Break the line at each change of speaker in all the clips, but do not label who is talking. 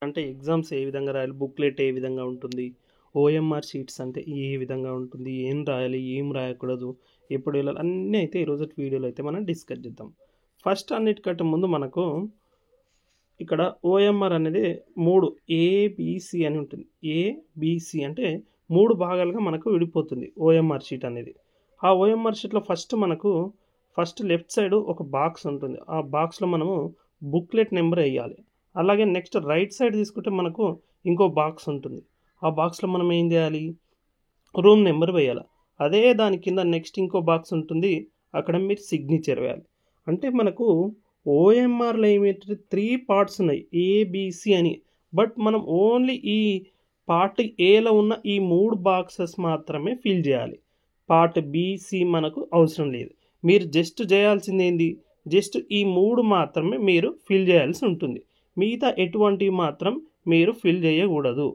అంటే ఎగ్జామ్స్ ఏ విధంగా రాయాలి, బుక్లెట్ ఏ విధంగా ఉంటుంది, ఓఎంఆర్ షీట్స్ అంటే ఏ విధంగా ఉంటుంది, ఏం రాయాలి, ఏం రాయకూడదు, ఎప్పుడు వెళ్ళాలి అన్నీ అయితే ఈరోజు వీడియోలో అయితే మనం డిస్కస్ చేద్దాం. ఫస్ట్ అన్నిటికంటే ముందు మనకు ఇక్కడ ఓఎంఆర్ అనేది 3 ఏబిసి అని ఉంటుంది. ఏబిసి అంటే 3 భాగాలుగా మనకు విడిపోతుంది ఓఎంఆర్ షీట్ అనేది. ఆ ఓఎంఆర్ షీట్లో ఫస్ట్ లెఫ్ట్ సైడ్ ఒక బాక్స్ ఉంటుంది. ఆ బాక్స్లో మనము బుక్లెట్ నెంబర్ వేయాలి. అలాగే నెక్స్ట్ రైట్ సైడ్ తీసుకుంటే మనకు ఇంకో బాక్స్ ఉంటుంది. ఆ బాక్స్లో మనం ఏం చేయాలి, రూమ్ నెంబర్ వేయాలి. అదే దాని కింద నెక్స్ట్ ఇంకో బాక్స్ ఉంటుంది, అక్కడ మీరు సిగ్నేచర్ వేయాలి. అంటే మనకు ఓఎంఆర్లో ఏమిటంటే 3 పార్ట్స్ ఉన్నాయి ఏబిసి అని. బట్ మనం ఓన్లీ ఈ పార్ట్ ఏలో ఉన్న ఈ 3 బాక్సెస్ మాత్రమే ఫిల్ చేయాలి. పార్ట్ బిసి మనకు అవసరం లేదు. మీరు జస్ట్ చేయాల్సింది ఏంది, జస్ట్ ఈ 3 మాత్రమే మీరు ఫిల్ చేయాల్సి ఉంటుంది. మిగతా ఎటువంటివి మాత్రం మీరు ఫిల్ చేయకూడదు.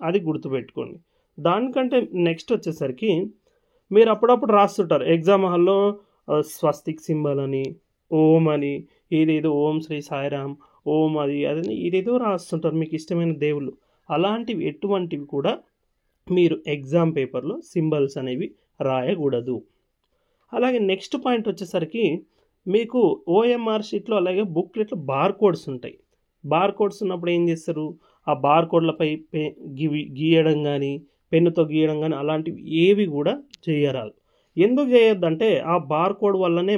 అది గుర్తుపెట్టుకోండి. దానికంటే నెక్స్ట్ వచ్చేసరికి మీరు అప్పుడప్పుడు రాస్తుంటారు ఎగ్జామ్ హాల్లో స్వస్తిక్ సింబల్ అని, ఓం అని, ఏదేదో ఓం శ్రీ సాయిరామ్, ఓం అదని ఇదేదో రాస్తుంటారు మీకు ఇష్టమైన దేవుళ్ళు. అలాంటివి ఎటువంటివి కూడా మీరు ఎగ్జామ్ పేపర్లో సింబల్స్ అనేవి రాయకూడదు. అలాగే నెక్స్ట్ పాయింట్ వచ్చేసరికి మీకు ఓఎంఆర్ షీట్లో అలాగే బుక్లెట్లో బార్ కోడ్స్ ఉంటాయి. బార్ కోడ్స్ ఉన్నప్పుడు ఏం చేస్తారు, ఆ బార్ కోడ్లపై గీయడం కానీ, పెన్నుతో గీయడం కానీ అలాంటివి ఏవి కూడా చేయరాదు. ఎందుకు చేయొద్దంటే ఆ బార్ కోడ్ వల్లనే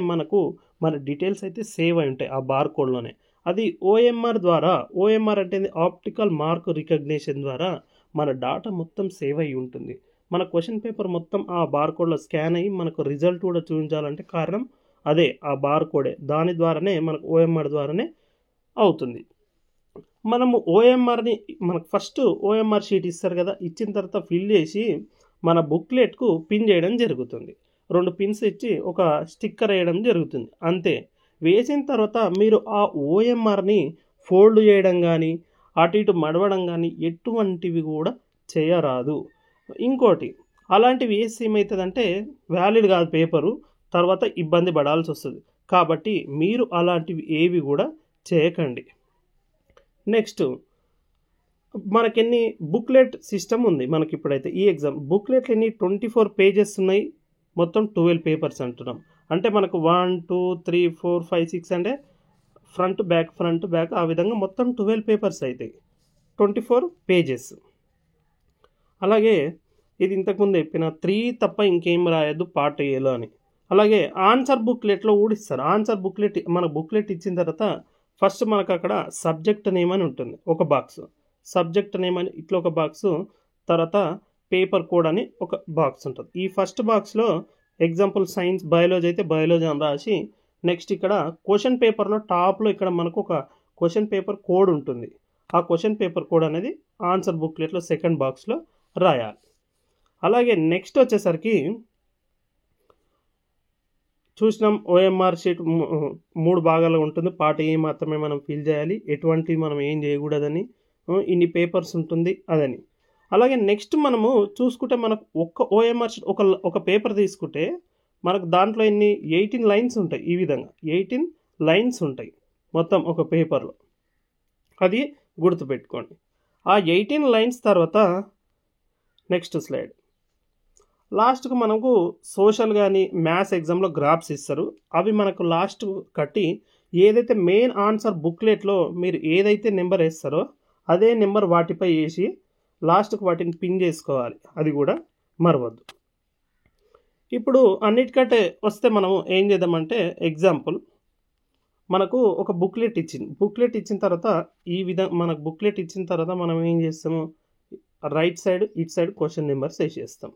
మన డీటెయిల్స్ అయితే సేవ్ అయి ఉంటాయి ఆ బార్ కోడ్లోనే. అది ఓఎంఆర్ అంటే ఆప్టికల్ మార్క్ రికగ్నిషన్ ద్వారా మన డాటా మొత్తం సేవ్ అయి ఉంటుంది. మన క్వశ్చన్ పేపర్ మొత్తం ఆ బార్ కోడ్లో స్కాన్ అయ్యి మనకు రిజల్ట్ కూడా చూపించాలంటే కారణం అదే ఆ బార్ కోడే. దాని ద్వారానే మనకు ఓఎంఆర్ ద్వారానే అవుతుంది. మనకు ఫస్ట్ ఓఎంఆర్ షీట్ ఇస్తారు కదా, ఇచ్చిన తర్వాత ఫిల్ చేసి మన బుక్లెట్కు పిన్ చేయడం జరుగుతుంది. 2 పిన్స్ ఇచ్చి ఒక స్టిక్కర్ వేయడం జరుగుతుంది అంతే. వేసిన తర్వాత మీరు ఆ ఓఎంఆర్ని ఫోల్డ్ చేయడం కానీ, అటు ఇటు మడవడం కానీ ఎటువంటివి కూడా చేయరాదు. ఇంకోటి, అలాంటివి వేసి ఏమవుతుందంటే వ్యాలిడ్ కాదు పేపరు, తర్వాత ఇబ్బంది పడాల్సి వస్తుంది. కాబట్టి మీరు అలాంటివి ఏవి కూడా చేయకండి. నెక్స్ట్ మనకెన్ని బుక్లెట్ సిస్టమ్ ఉంది మనకి ఇప్పుడైతే ఈ ఎగ్జామ్ బుక్లెట్లు ఎన్ని 24 పేజెస్ ఉన్నాయి, మొత్తం 12 పేపర్స్ అంటున్నాం. అంటే మనకు 1 2 3 4 5 6 అంటే ఫ్రంట్ బ్యాక్ ఆ విధంగా మొత్తం 12 పేపర్స్ అవుతాయి, 24 పేజెస్. అలాగే ఇది ఇంతకుముందు చెప్పిన 3 తప్ప ఇంకేం రాయొద్దు పార్ట్ ఏలో అని. అలాగే ఆన్సర్ బుక్లెట్లో కూడా ఇస్తారు. ఆన్సర్ బుక్లెట్ ఇచ్చిన తర్వాత ఫస్ట్ మనకు అక్కడ సబ్జెక్ట్ నేమ్ అని ఉంటుంది ఒక బాక్స్, సబ్జెక్ట్ నేమ్ అని ఇట్లా ఒక బాక్సు, తర్వాత పేపర్ కోడ్ అని ఒక బాక్స్ ఉంటుంది. ఈ ఫస్ట్ బాక్స్లో ఎగ్జాంపుల్ సైన్స్ బయాలజీ అయితే బయాలజీ అని రాసి, నెక్స్ట్ ఇక్కడ క్వశ్చన్ పేపర్లో టాప్లో ఇక్కడ మనకు ఒక క్వశ్చన్ పేపర్ కోడ్ ఉంటుంది. ఆ క్వశ్చన్ పేపర్ కోడ్ అనేది ఆన్సర్ బుక్లెట్లో సెకండ్ బాక్స్లో రాయాలి. అలాగే నెక్స్ట్ వచ్చేసరికి చూసినాం ఓఎంఆర్ షీట్ 3 భాగాలు ఉంటుంది. పార్ట్ ఏ మాత్రమే మనం ఫిల్ చేయాలి, ఎటువంటి మనం ఏం చేయకూడదని, ఇన్ని పేపర్స్ ఉంటుంది అదని. అలాగే నెక్స్ట్ మనము చూసుకుంటే మనకు ఒక్క ఓఎంఆర్ షీట్ ఒక పేపర్ తీసుకుంటే మనకు దాంట్లో 18 లైన్స్ ఉంటాయి. ఈ విధంగా 18 లైన్స్ ఉంటాయి మొత్తం ఒక పేపర్లో. అది గుర్తుపెట్టుకోండి. ఆ 18 లైన్స్ తర్వాత నెక్స్ట్ స్లైడ్ లాస్ట్కు మనకు సోషల్ కానీ మ్యాథ్స్ ఎగ్జామ్లో గ్రాఫ్స్ ఇస్తారు. అవి మనకు లాస్ట్ కట్టి ఏదైతే మెయిన్ ఆన్సర్ బుక్లెట్లో మీరు ఏదైతే నెంబర్ వేస్తారో అదే నెంబర్ వాటిపై వేసి లాస్ట్కు వాటిని పిన్ చేసుకోవాలి. అది కూడా మరవద్దు. ఇప్పుడు అన్నిటికంటే వస్తే మనము ఏం చేద్దామంటే ఎగ్జాంపుల్ మనకు ఒక బుక్లెట్ ఇచ్చిన తర్వాత ఈ విధంగా మనకు బుక్లెట్ ఇచ్చిన తర్వాత మనం ఏం చేస్తాము, రైట్ సైడ్ ఇటు సైడ్ క్వశ్చన్ నెంబర్స్ వేసేస్తాం.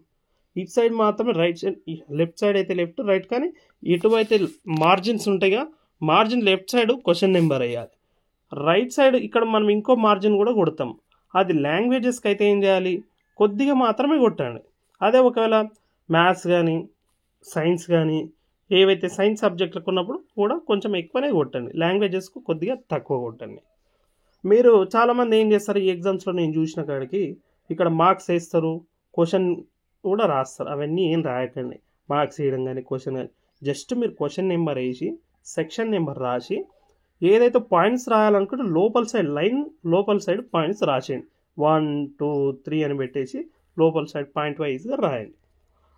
ఇటు సైడ్ మాత్రమే రైట్ సైడ్, లెఫ్ట్ సైడ్ అయితే లెఫ్ట్ రైట్, కానీ ఎటువైతే మార్జిన్స్ ఉంటాయిగా margin left side question number వేయాలి. రైట్ సైడ్ ఇక్కడ మనం ఇంకో మార్జిన్ కూడా కొడతాం. అది లాంగ్వేజెస్కి అయితే ఏం చేయాలి, కొద్దిగా మాత్రమే కొట్టండి. అదే ఒకవేళ మ్యాథ్స్ కానీ సైన్స్ కానీ ఏవైతే సైన్స్ సబ్జెక్టులకు ఉన్నప్పుడు కూడా కొంచెం ఎక్కువనే కొట్టండి, లాంగ్వేజెస్కు కొద్దిగా తక్కువ కొట్టండి. మీరు చాలామంది ఏం చేస్తారు ఈ ఎగ్జామ్స్లో నేను చూసిన కాడికి ఇక్కడ మార్క్స్ వేస్తారు, క్వశ్చన్ కూడా రాస్తారు. అవన్నీ ఏం రాయకండి, మార్క్స్ వేయడం కానీ క్వశ్చన్ కానీ. జస్ట్ మీరు క్వశ్చన్ నెంబర్ వేసి సెక్షన్ నెంబర్ రాసి ఏదైతే పాయింట్స్ రాయాలనుకుంటే లోపల సైడ్ లైన్ లోపల సైడ్ పాయింట్స్ రాసేయండి. 1 2 3 అని పెట్టేసి లోపల సైడ్ పాయింట్ వైజ్గా రాయండి.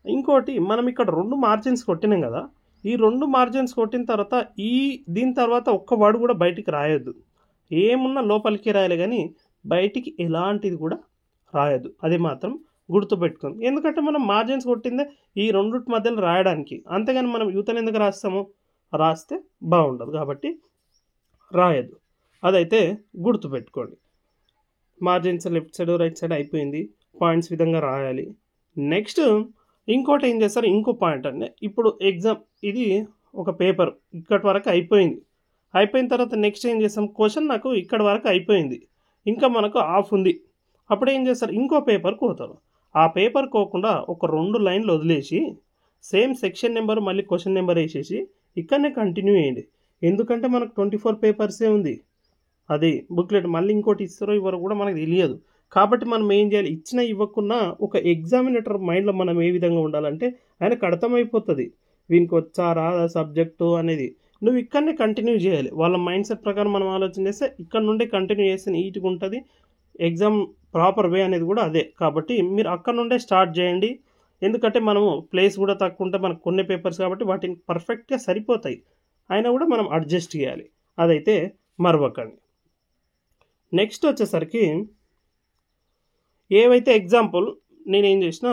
ఇంకోటి మనం ఇక్కడ 2 మార్జిన్స్ కొట్టినాం కదా, ఈ 2 మార్జిన్స్ కొట్టిన తర్వాత దీని తర్వాత ఒక్క వర్డ్ కూడా బయటికి రాయొద్దు. ఏమున్నా లోపలికి రాయాలి కానీ బయటికి ఎలాంటిది కూడా రాయొద్దు. అది మాత్రం గుర్తుపెట్టుకోండి. ఎందుకంటే మనం మార్జిన్స్ కొట్టిందే ఈ రెండింటి మధ్యలో రాయడానికి, అంతేగాని మనం యూతను ఎందుకు రాస్తాము, రాస్తే బాగుండదు కాబట్టి రాయద్దు. అదైతే గుర్తుపెట్టుకోండి. Margins left side right side అయిపోయింది, పాయింట్స్ విధంగా రాయాలి. నెక్స్ట్ ఇంకోటి ఏం చేస్తారు, ఇంకో పాయింట్ అంటే ఇప్పుడు ఎగ్జామ్ ఇది ఒక పేపర్ ఇక్కడి వరకు అయిపోయింది. అయిపోయిన తర్వాత నెక్స్ట్ ఏం చేస్తాం, క్వశ్చన్ నాకు ఇక్కడ వరకు అయిపోయింది, ఇంకా మనకు ఆఫ్ ఉంది. అప్పుడు ఏం చేస్తారు, ఇంకో పేపర్ కోతారు. ఆ పేపర్ కోకుండా ఒక 2 లైన్లు వదిలేసి సేమ్ సెక్షన్ నెంబర్ మళ్ళీ క్వశ్చన్ నెంబర్ వేసేసి ఇక్కడనే కంటిన్యూ చేయండి. ఎందుకంటే మనకు 24 పేపర్సే ఉంది. అది బుక్లెట్ మళ్ళీ ఇంకోటి ఇస్తారో ఇవ్వరో కూడా మనకు తెలియదు. కాబట్టి మనం ఏం చేయాలి, ఇచ్చినా ఇవ్వకున్నా ఒక ఎగ్జామినేటర్ మైండ్లో మనం ఏ విధంగా ఉండాలంటే ఆయనకు అర్థమైపోతుంది వీనికి వచ్చా రాదా సబ్జెక్టు అనేది. నువ్వు ఇక్కడనే కంటిన్యూ చేయాలి. వాళ్ళ మైండ్ సెట్ ప్రకారం మనం ఆలోచన చేస్తే ఇక్కడ నుండి కంటిన్యూ చేస్తే నీట్గా ఉంటుంది. ఎగ్జామ్ ప్రాపర్ వే అనేది కూడా అదే. కాబట్టి మీరు అక్కడ నుండే స్టార్ట్ చేయండి. ఎందుకంటే మనము ప్లేస్ కూడా తక్కువ ఉంటే మనకు కొన్ని పేపర్స్ కాబట్టి వాటిని పర్ఫెక్ట్గా సరిపోతాయి, అయినా కూడా మనం అడ్జస్ట్ చేయాలి. అదైతే మరవకండి. నెక్స్ట్ వచ్చేసరికి ఏవైతే ఎగ్జాంపుల్ నేనేం చేసిన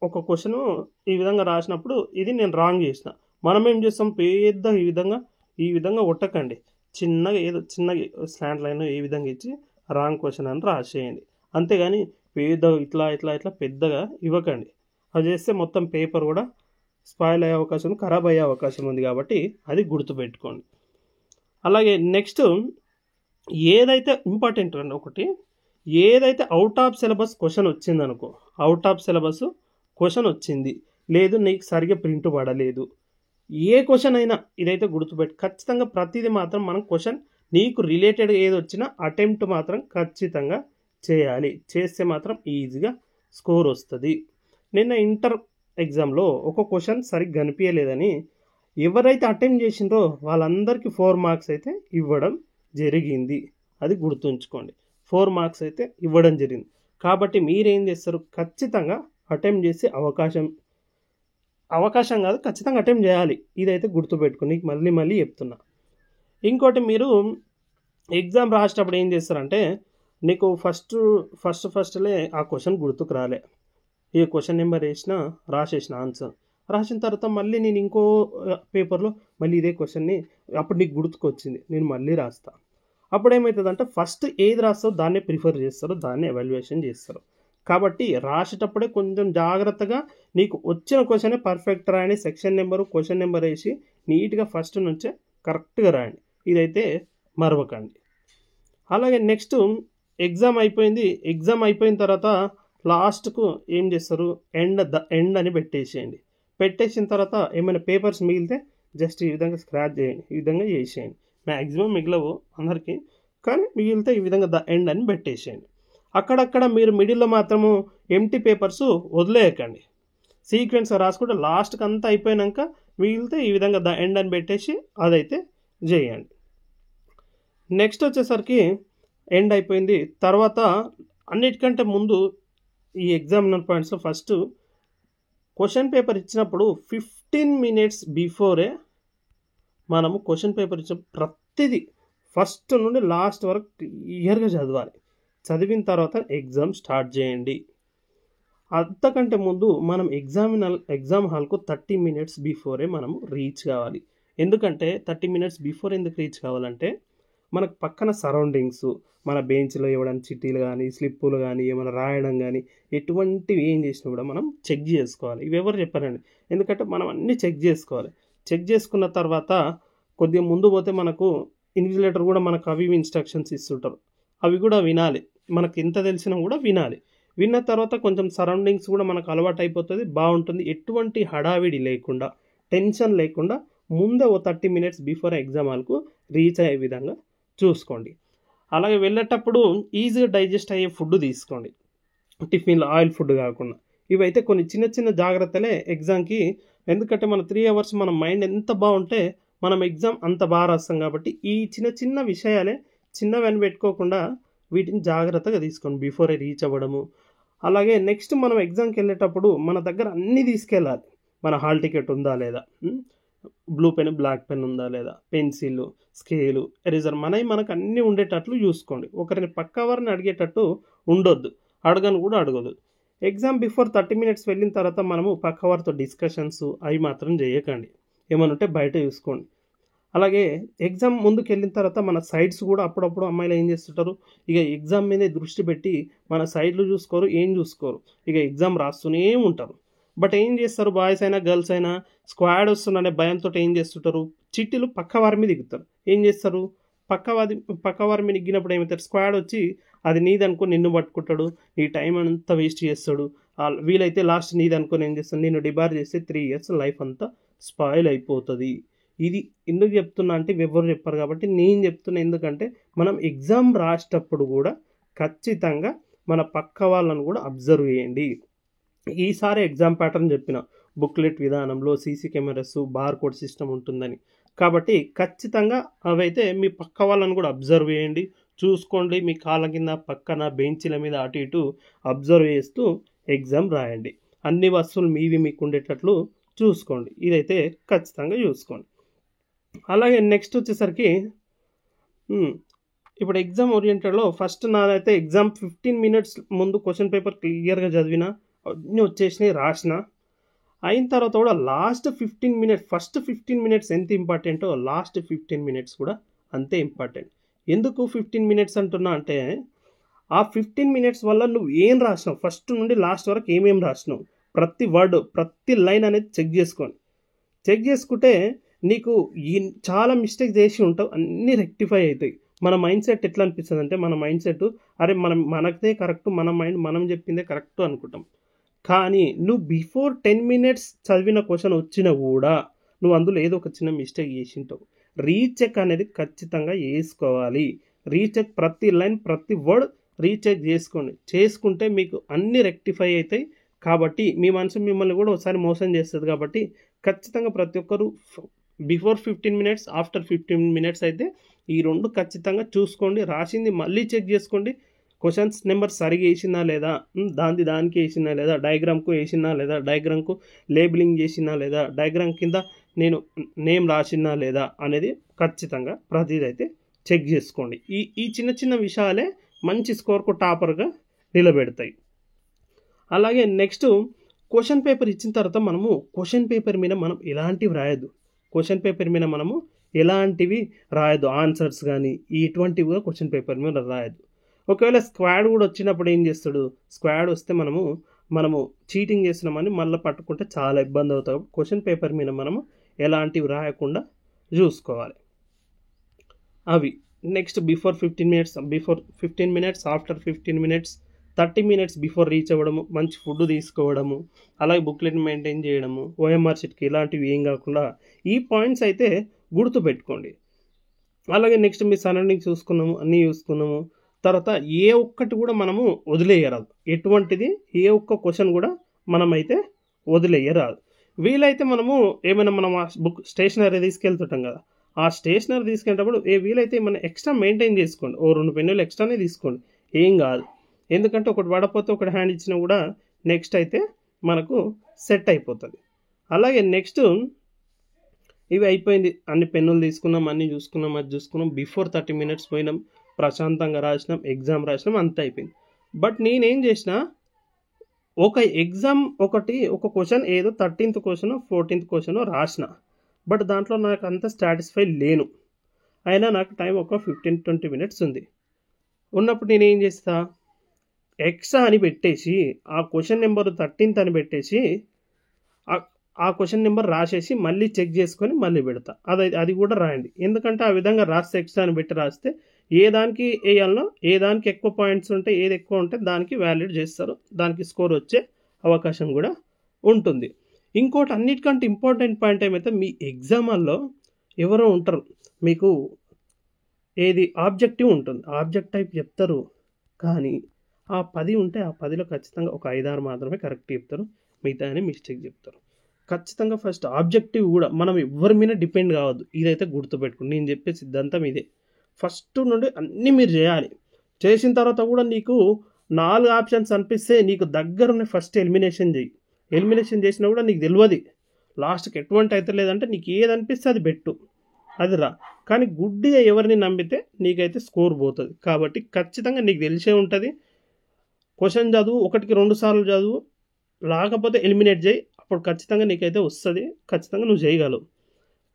ఒక క్వశ్చను ఈ విధంగా రాసినప్పుడు ఇది నేను రాంగ్ చేసిన, మనం ఏం చేస్తాం పెద్ద ఈ విధంగా కొట్టకండి. చిన్నగా ఏదో చిన్నగా స్లాంట్ లైన్ ఏ విధంగా ఇచ్చి రాంగ్ క్వశ్చన్ అని రాసేయండి. అంతేగాని పెద్ద ఇట్లా పెద్దగా ఇవ్వకండి. అది చేస్తే మొత్తం పేపర్ కూడా స్పాయిల్ అయ్యే అవకాశం, ఖరాబ్ అయ్యే అవకాశం ఉంది. కాబట్టి అది గుర్తుపెట్టుకోండి. అలాగే నెక్స్ట్ ఏదైతే ఇంపార్టెంట్ అండి, ఒకటి ఏదైతే అవుట్ ఆఫ్ సిలబస్ క్వశ్చన్ వచ్చిందనుకో, అవుట్ ఆఫ్ సిలబస్ క్వశ్చన్ వచ్చింది లేదు, నీకు సరిగ్గా ప్రింట్ పడలేదు, ఏ క్వశ్చన్ అయినా ఇదైతే గుర్తుపెట్టు. ఖచ్చితంగా ప్రతిదీ మాత్రం మనం క్వశ్చన్ నీకు రిలేటెడ్ ఏది వచ్చినా అటెంప్ట్ మాత్రం ఖచ్చితంగా చేయాలి. చేస్తే మాత్రం ఈజీగా స్కోర్ వస్తుంది. నిన్న ఇంటర్ ఎగ్జామ్లో ఒక క్వశ్చన్ సరిగ్గా కనిపించలేదని ఎవరైతే అటెంప్ట్ చేసిండ్రో వాళ్ళందరికీ 4 మార్క్స్ అయితే ఇవ్వడం జరిగింది. అది గుర్తుంచుకోండి, 4 మార్క్స్ అయితే ఇవ్వడం జరిగింది. కాబట్టి మీరేం చేస్తారు, ఖచ్చితంగా అటెంప్ట్ చేసే అవకాశం కాదు, ఖచ్చితంగా అటెంప్ట్ చేయాలి. ఇదైతే గుర్తుపెట్టుకోండి, నీకు మళ్ళీ చెప్తున్నా. ఇంకోటి మీరు ఎగ్జామ్ రాసేటప్పుడు ఏం చేస్తారంటే నీకు ఫస్ట్లే ఆ క్వశ్చన్ గుర్తుకు రాలే, ఈ క్వశ్చన్ నెంబర్ రాసేసిన ఆన్సర్ రాసిన తర్వాత మళ్ళీ నేను ఇంకో పేపర్లో మళ్ళీ ఇదే క్వశ్చన్ని అప్పుడు నీకు గుర్తుకొచ్చింది, నేను మళ్ళీ రాస్తా. అప్పుడు ఏమవుతుందంటే ఫస్ట్ ఏది రాస్తారో దాన్నే ప్రిఫర్ చేస్తారు, దాన్నే ఎవాల్యుయేషన్ చేస్తారు. కాబట్టి రాసేటప్పుడే కొంచెం జాగ్రత్తగా నీకు వచ్చిన క్వశ్చనే పర్ఫెక్ట్ రాయండి. సెక్షన్ నెంబరు క్వశ్చన్ నెంబర్ వేసి నీట్గా ఫస్ట్ నుంచే కరెక్ట్గా రాయండి. ఇదైతే మరవకండి. అలాగే నెక్స్ట్ ఎగ్జామ్ అయిపోయింది. ఎగ్జామ్ అయిపోయిన తర్వాత లాస్ట్కు ఏం చేస్తారు, ఎండ్ అని పెట్టేసేయండి. పెట్టేసిన తర్వాత ఏమైనా పేపర్స్ మిగిలితే జస్ట్ ఈ విధంగా స్క్రాచ్ చేయండి, ఈ విధంగా చేసేయండి. మ్యాక్సిమం మిగిలవు అందరికీ, కానీ మిగిలితే ఈ విధంగా ఎండ్ అని పెట్టేసేయండి. అక్కడక్కడ మీరు మిడిల్లో మాత్రము ఎంటీ పేపర్స్ వదిలేయకండి, సీక్వెన్స్ రాసుకుంటే లాస్ట్కి అంతా అయిపోయాక మిగిలితే ఈ విధంగా ఎండ్ అని పెట్టేసి అదైతే చేయండి. నెక్స్ట్ వచ్చేసరికి ఎండ్ అయిపోయింది. తర్వాత అన్నిటికంటే ముందు ఈ ఎగ్జామినర్ పాయింట్స్లో ఫస్ట్ క్వశ్చన్ పేపర్ ఇచ్చినప్పుడు 15 minutes బిఫోరే మనము క్వశ్చన్ పేపర్ ఇచ్చిన ప్రతిదీ ఫస్ట్ నుండి లాస్ట్ వరకు క్లియర్గా చదవాలి. చదివిన తర్వాత ఎగ్జామ్ స్టార్ట్ చేయండి. అంతకంటే ముందు మనం ఎగ్జామ్ హాల్కు 30 minutes బిఫోరే మనము రీచ్ కావాలి. ఎందుకంటే 30 minutes బిఫోర్ ఎందుకు రీచ్ కావాలంటే మనకు పక్కన సరౌండింగ్స్, మన బెంచ్లో ఇవ్వడం చిట్టీలు కానీ స్లిప్పులు కానీ ఏమైనా రాయడం కానీ ఎటువంటివి ఏం చేసినా కూడా మనం చెక్ చేసుకోవాలి. ఇవి ఎవరు చెప్పారండి, ఎందుకంటే మనం అన్నీ చెక్ చేసుకోవాలి. చెక్ చేసుకున్న తర్వాత కొద్దిగా ముందు పోతే మనకు ఇన్విజిలేటర్ కూడా మనకు అవి ఇన్స్ట్రక్షన్స్ ఇస్తుంటారు, అవి కూడా వినాలి. మనకు ఎంత తెలిసినా కూడా వినాలి. విన్న తర్వాత కొంచెం సరౌండింగ్స్ కూడా మనకు అలవాటు అయిపోతుంది, బాగుంటుంది. ఎటువంటి హడావిడి లేకుండా టెన్షన్ లేకుండా ముందే ఓ 30 minutes బిఫోర్ ఎగ్జామ్ హాల్కు రీచ్ అయ్యే విధంగా చూసుకోండి. అలాగే వెళ్ళేటప్పుడు ఈజీగా డైజెస్ట్ అయ్యే ఫుడ్ తీసుకోండి, టిఫిన్లో ఆయిల్ ఫుడ్ కాకుండా. ఇవైతే కొన్ని చిన్న జాగ్రత్తలే ఎగ్జామ్కి. ఎందుకంటే మన 3 hours మన మైండ్ ఎంత బాగుంటే మనం ఎగ్జామ్ అంత బాగా రాస్తాం కాబట్టి ఈ చిన్న చిన్న విషయాలే చిన్నవని పెట్టుకోకుండా వీటిని జాగ్రత్తగా తీసుకోండి బిఫోరే రీచ్ అవ్వడము. అలాగే నెక్స్ట్ మనం ఎగ్జామ్కి వెళ్ళేటప్పుడు మన దగ్గర అన్నీ తీసుకెళ్ళాలి. మన హాల్ టికెట్ ఉందా లేదా, బ్లూ పెన్ బ్లాక్ పెన్ ఉందా లేదా, పెన్సిల్, స్కేలు, ఎరేజర్ మనకు అన్నీ ఉండేటట్లు చూసుకోండి. ఒకరిని పక్క వారిని అడిగేటట్టు ఉండొద్దు, అడగను కూడా అడగదు. ఎగ్జామ్ బిఫోర్ 30 minutes వెళ్ళిన తర్వాత మనము పక్క వారితో డిస్కషన్స్ అవి మాత్రం చేయకండి. ఏమన్నా ఉంటే బయట చూసుకోండి. అలాగే ఎగ్జామ్ ముందుకు వెళ్ళిన తర్వాత మన సైడ్స్ కూడా అప్పుడప్పుడు అమ్మాయిలు ఏం చేస్తుంటారు, ఇక ఎగ్జామ్ మీదే దృష్టి పెట్టి మన సైడ్లు చూసుకోరు, ఏం చూసుకోరు, ఇక ఎగ్జామ్ రాస్తూనే ఉంటారు. బట్ ఏం చేస్తారు, బాయ్స్ అయినా గర్ల్స్ అయినా స్క్వాడ్ వస్తుందనే భయంతో ఏం చేస్తుంటారు, చిట్టీలు పక్క వారి మీద దిగుతారు. ఏం చేస్తారు, పక్క వారి మీద దిగినప్పుడు ఏమవుతారు, స్క్వాడ్ వచ్చి అది నీదనుకో నిన్ను పట్టుకుంటాడు, నీ టైం అంతా వేస్ట్ చేస్తాడు. వీలైతే లాస్ట్ నీదనుకొని ఏం చేస్తాడు, నిన్ను డిబార్ చేస్తే 3 years లైఫ్ అంతా స్పాయిల్ అయిపోతుంది. ఇది ఎందుకు చెప్తున్నా అంటే ఎవరు చెప్పారు కాబట్టి నేను చెప్తున్నా. ఎందుకంటే మనం ఎగ్జామ్ రాసేటప్పుడు కూడా ఖచ్చితంగా మన పక్క వాళ్ళను కూడా అబ్జర్వ్ చేయండి. ఈసారి ఎగ్జామ్ ప్యాటర్న్ చెప్పిన బుక్లెట్ విధానంలో CC cameras, bar code system ఉంటుందని. కాబట్టి ఖచ్చితంగా అవైతే మీ పక్క వాళ్ళని కూడా అబ్జర్వ్ చేయండి, చూసుకోండి. మీ కాళ్ళ కింద పక్కన బెంచీల మీద అటు ఇటు అబ్జర్వ్ చేస్తూ ఎగ్జామ్ రాయండి. అన్ని వస్తువులు మీవి మీకు ఉండేటట్లు చూసుకోండి. ఇదైతే ఖచ్చితంగా చూసుకోండి. అలాగే నెక్స్ట్ వచ్చేసరికి ఇప్పుడు ఎగ్జామ్ ఓరియంటెడ్లో ఫస్ట్ నాదైతే ఎగ్జామ్ 15 minutes ముందు క్వశ్చన్ పేపర్ క్లియర్గా చదివిన, అన్నీ వచ్చేసినాయి, రాసిన. అయిన తర్వాత కూడా లాస్ట్ 15 minutes, ఫస్ట్ 15 minutes ఎంత ఇంపార్టెంటో లాస్ట్ 15 minutes కూడా అంతే ఇంపార్టెంట్. ఎందుకు 15 minutes అంటున్నా అంటే, ఆ 15 minutes వల్ల నువ్వు ఏం రాసినావు, ఫస్ట్ నుండి లాస్ట్ వరకు ఏమేమి రాసినావు, ప్రతి వర్డ్ ప్రతి లైన్ అనేది చెక్ చేసుకోండి. చెక్ చేసుకుంటే నీకు చాలా మిస్టేక్ చేసి ఉంటావు, అన్నీ రెక్టిఫై అవుతాయి. మన మైండ్ సెట్ ఎట్లా అనిపిస్తుంది అంటే, మన మైండ్ సెట్ అరే మనదే కరెక్ట్, మన మైండ్ మనం చెప్పిందే కరెక్ట్ అనుకుంటాం. కానీ నువ్వు బిఫోర్ 10 minutes చదివిన క్వశ్చన్ వచ్చినా కూడా నువ్వు అందులో ఏదో ఒక చిన్న మిస్టేక్ చేసి ఉంటావు. రీచెక్ అనేది ఖచ్చితంగా వేసుకోవాలి. రీచెక్ ప్రతి లైన్ ప్రతి వర్డ్ రీచెక్ చేసుకోండి. చేసుకుంటే మీకు అన్నీ రెక్టిఫై అవుతాయి. కాబట్టి మీ మనసు మిమ్మల్ని కూడా ఒకసారి మోసం చేస్తుంది. కాబట్టి ఖచ్చితంగా ప్రతి ఒక్కరు బిఫోర్ 15 minutes, ఆఫ్టర్ 15 minutes అయితే ఈ రెండు ఖచ్చితంగా చూసుకోండి. రాసింది మళ్ళీ చెక్ చేసుకోండి. క్వశ్చన్స్ నెంబర్ సరిగా వేసినా లేదా, దానికి వేసినా లేదా, డయాగ్రామ్కు వేసినా లేదా, డయాగ్రామ్కు లేబులింగ్ చేసినా లేదా, డయాగ్రామ్ కింద నేను నేమ్ రాసినా లేదా అనేది ఖచ్చితంగా ప్రతిదైతే చెక్ చేసుకోండి. ఈ చిన్న చిన్న విషయాలే మంచి స్కోర్కు టాపర్గా నిలబెడతాయి. అలాగే నెక్స్ట్ క్వశ్చన్ పేపర్ ఇచ్చిన తర్వాత మనము క్వశ్చన్ పేపర్ మీద మనం ఎలాంటివి రాయద్దు. క్వశ్చన్ పేపర్ మీద మనము ఎలాంటివి రాయద్దు, ఆన్సర్స్ కానీ ఇటువంటివి కూడా క్వశ్చన్ పేపర్ మీద రాయద్దు. ఒకవేళ స్క్వాడ్ కూడా వచ్చినప్పుడు ఏం చేస్తాడు, స్క్వాడ్ వస్తే మనము చీటింగ్ చేస్తున్నామని మళ్ళీ పట్టుకుంటే చాలా ఇబ్బంది అవుతాం. క్వశ్చన్ పేపర్ మీద మనము ఎలాంటివి రాయకుండా చూసుకోవాలి. అవి next before 15 minutes, after 15 minutes, 30 minutes before reach అవ్వడము, మంచి ఫుడ్ తీసుకోవడము, అలాగే బుక్లెట్ మెయింటైన్ చేయడము, ఓఎంఆర్ షీట్కి ఇలాంటివి ఏం కాకుండా ఈ పాయింట్స్ అయితే గుర్తుపెట్టుకోండి. అలాగే నెక్స్ట్ మీ సరౌండింగ్స్ చూసుకున్నాము, అన్నీ చూసుకున్నాము. తర్వాత ఏ ఒక్కటి కూడా మనము వదిలేయరాదు. ఎటువంటిది ఏ ఒక్క క్వశ్చన్ కూడా మనమైతే వదిలేయరాదు. వీలైతే మనము ఏమైనా మనం స్టేషనరీ తీసుకెళ్తుంటాం కదా, ఆ స్టేషనరీ తీసుకెళ్ళేటప్పుడు వీలైతే మన ఎక్స్ట్రా మెయింటైన్ చేసుకోండి. 2 పెన్నులు ఎక్స్ట్రానే తీసుకోండి, ఏం కాదు. ఎందుకంటే ఒకటి పడపోతే ఒకటి హ్యాండ్ ఇచ్చినా కూడా నెక్స్ట్ అయితే మనకు సెట్ అయిపోతుంది. అలాగే నెక్స్ట్ ఇవి అయిపోయింది, అన్ని పెన్నులు తీసుకున్నాం, అన్నీ చూసుకున్నాం, అది చూసుకున్నాం. బిఫోర్ 30 minutes పోయినాం, ప్రశాంతంగా రాసినాం, ఎగ్జామ్ రాసినాం, అంత అయిపోయింది. బట్ నేనేం చేసిన, ఒక ఎగ్జామ్ ఒక క్వశ్చన్ ఏదో 13th క్వశ్చన్ 14th క్వశ్చన్ రాసిన, బట్ దాంట్లో నాకు అంత సాటిస్ఫై లేను. అయినా నాకు టైం ఒక 15-20 minutes ఉంది. ఉన్నప్పుడు నేనేం చేస్తా, ఎక్స్ట్రా అని పెట్టేసి ఆ క్వశ్చన్ నెంబర్ 13th అని పెట్టేసి ఆ క్వశ్చన్ నెంబర్ రాసేసి మళ్ళీ చెక్ చేసుకొని మళ్ళీ పెడతా. అది కూడా రాయండి. ఎందుకంటే ఆ విధంగా రాస్తే ఎక్స్ట్రా అని పెట్టి రాస్తే ఏ దానికి వేయాలనో, ఏ దానికి ఎక్కువ పాయింట్స్ ఉంటే, ఏది ఎక్కువ ఉంటే దానికి వ్యాలిడ్ చేస్తారు, దానికి స్కోర్ వచ్చే అవకాశం కూడా ఉంటుంది. ఇంకోటి అన్నిటికంటే ఇంపార్టెంట్ పాయింట్ ఏమైతే, మీ ఎగ్జామ్లో ఎవరో ఉంటారు, మీకు ఏది ఆబ్జెక్టివ్ ఉంటుంది, ఆబ్జెక్ట్ టైప్ చెప్తారు. కానీ ఆ 10 ఉంటే ఆ 10లో ఖచ్చితంగా ఒక 5-6 మాత్రమే కరెక్ట్ చెప్తారు, మిగతా అని మిస్టేక్ చెప్తారు. ఖచ్చితంగా ఫస్ట్ ఆబ్జెక్టివ్ కూడా మనం ఎవరి మీద డిపెండ్ కావద్దు. ఇదైతే గుర్తుపెట్టుకోండి. నేను చెప్పే సిద్ధాంతం ఇదే. ఫస్ట్ నుండి అన్నీ మీరు చేయాలి. చేసిన తర్వాత కూడా నీకు 4 ఆప్షన్స్ అనిపిస్తే నీకు దగ్గరున్న ఫస్ట్ ఎలిమినేషన్ చెయ్యి. ఎలిమినేషన్ చేసినా కూడా నీకు తెలియదు లాస్ట్కి ఎటువంటి అయితే లేదంటే నీకు ఏది అనిపిస్తే అది పెట్టు, అది రా. కానీ గుడ్డిగా ఎవరిని నమ్మితే నీకైతే స్కోర్ పోతుంది. కాబట్టి ఖచ్చితంగా నీకు తెలిసే ఉంటుంది. క్వశ్చన్ చదువు, 1కి 2 సార్లు చదువు, రాకపోతే ఎలిమినేట్ చేయి. అప్పుడు ఖచ్చితంగా నీకైతే వస్తుంది. ఖచ్చితంగా నువ్వు చేయగలవు.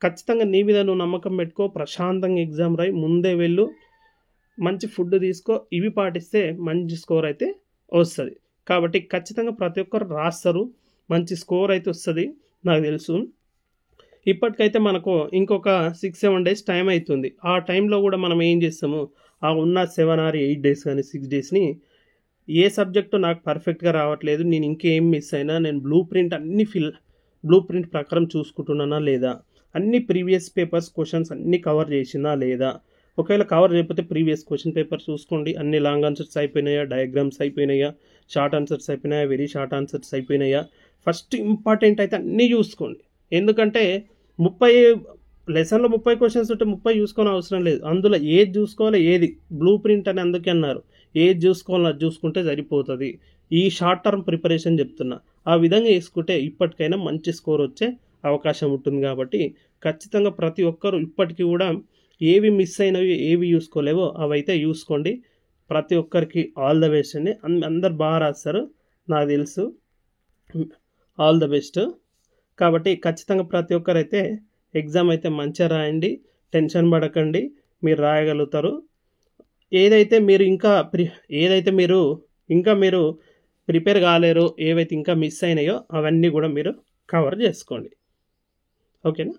ఖచ్చితంగా నీ మీద నువ్వు నమ్మకం పెట్టుకో. ప్రశాంతంగా ఎగ్జామ్ రాయి. ముందే వెళ్ళు, మంచి ఫుడ్ తీసుకో. ఇవి పాటిస్తే మంచి స్కోర్ అయితే వస్తుంది. కాబట్టి ఖచ్చితంగా ప్రతి ఒక్కరు రాస్తారు, మంచి స్కోర్ అయితే వస్తుంది. నాకు తెలుసు. ఇప్పటికైతే మనకు ఇంకొక 6-7 డేస్ టైం అవుతుంది. ఆ టైంలో కూడా మనం ఏం చేస్తాము, ఆ ఉన్న 7 or 8 డేస్ కానీ 6 డేస్ని ఏ సబ్జెక్టు నాకు పర్ఫెక్ట్గా రావట్లేదు, నేను ఇంకేం మిస్ అయినా, నేను బ్లూ ప్రింట్ ప్రకారం చూసుకుంటున్నానా లేదా, అన్ని ప్రీవియస్ పేపర్స్ క్వశ్చన్స్ అన్నీ కవర్ చేసినా లేదా, ఒకవేళ కవర్ చేయకపోతే ప్రీవియస్ క్వశ్చన్ పేపర్ చూసుకోండి. అన్ని లాంగ్ ఆన్సర్స్ అయిపోయినాయా, డయాగ్రామ్స్ అయిపోయినాయా, షార్ట్ ఆన్సర్స్ అయిపోయినాయా, వెరీ షార్ట్ ఆన్సర్స్ అయిపోయినాయా. ఫస్ట్ ఇంపార్టెంట్ అయితే అన్నీ చూసుకోండి. ఎందుకంటే 30 లెసన్లో 30 క్వశ్చన్స్ ఉంటే 30 చూసుకోని అవసరం లేదు. అందులో ఏది చూసుకోవాలి, ఏది బ్లూ ప్రింట్ అని అందుకే అన్నారు. ఏది చూసుకోవాలో అది చూసుకుంటే సరిపోతుంది. ఈ షార్ట్ టర్మ్ ప్రిపరేషన్ చెప్తున్నా. ఆ విధంగా వేసుకుంటే ఇప్పటికైనా మంచి స్కోర్ వచ్చే అవకాశం ఉంటుంది. కాబట్టి ఖచ్చితంగా ప్రతి ఒక్కరు ఇప్పటికీ కూడా ఏవి మిస్ అయినవి, ఏవి చూసుకోలేవో అవైతే చూసుకోండి. ప్రతి ఒక్కరికి ఆల్ ద బెస్ట్ అండి. అందరు బాగా రాస్తారు నాకు తెలుసు. All the best. కాబట్టి ఖచ్చితంగా ప్రతి ఒక్కరైతే ఎగ్జామ్ అయితే మంచిగా రాయండి. టెన్షన్ పడకండి, మీరు రాయగలుగుతారు. ఏదైతే మీరు ఇంకా ప్రిపేర్ కాలేరో, ఏవైతే ఇంకా మిస్ అయినాయో అవన్నీ కూడా మీరు కవర్ చేసుకోండి. ఓకేనా?